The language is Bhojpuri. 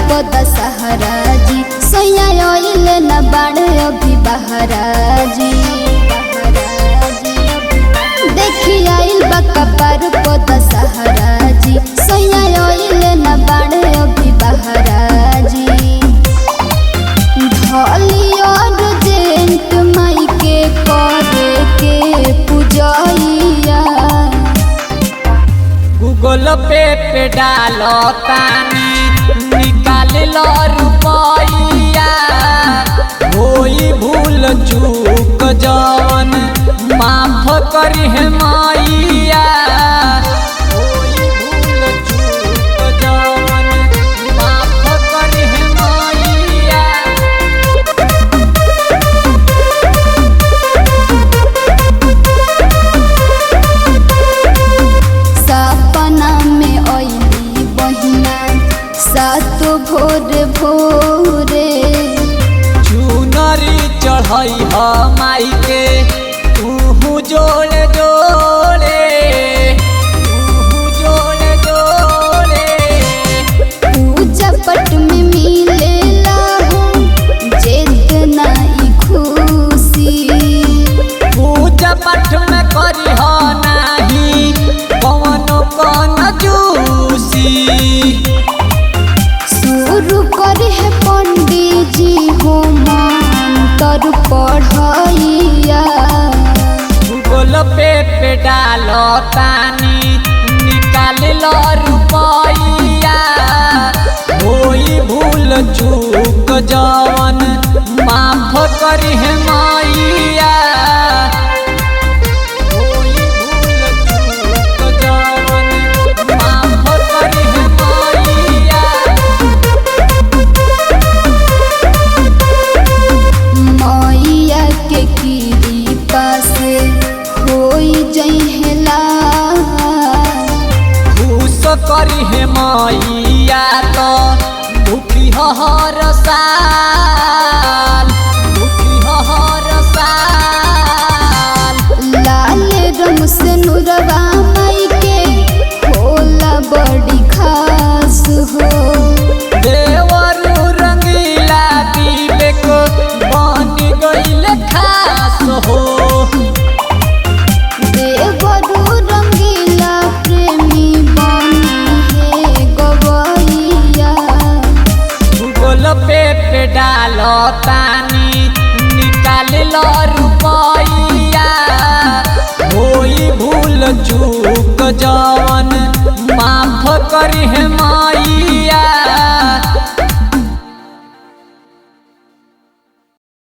को दशहरा जी सैया आइले न बाड़े अभी बहरा जी देखी आइल बा कपार को दशहरा जी सैया आइले न बाड़े अभी बहरा जी ढोली और जेंट माई के करे के पूजैया गूगल पे डालो तानी निकाल लो रुपया होई भूल चूक जवन माफ करी है मैया होई भूल चूक जवन माफ करी है मैया। सपना में आइली बहिना सात भोर भोरे चुनरी चढ़ई ह माई के तू जोड़े जोड़े तू जोड़े जोड़े पूजा पट में मिलेला हो जितना ई खुशी पूजा पाठ में करी ह नाही कवनो कन जूसी शुरू करे है पंडित जी हो मंत्र पढ़ैया गूगल पे डालो तानी निकाल लो रुपया होई भूल चूक जवन माफ करी है मैया होई भूल चूक जवन माफ करी है मैया। मैया के कृपा से होई जइहेला खुश करी है मैया तो दुखी हर साल दुखी हर साल लाल रंग से नुरवा माई के होला बड़ी खास हो देवरू रंगीला विवेक बन गईल खास हो देवरू रंगीला प्रेमी बनी है गवैया गूगल पे डालो तानी निकाल लो रुपया होई भूल चूक जवन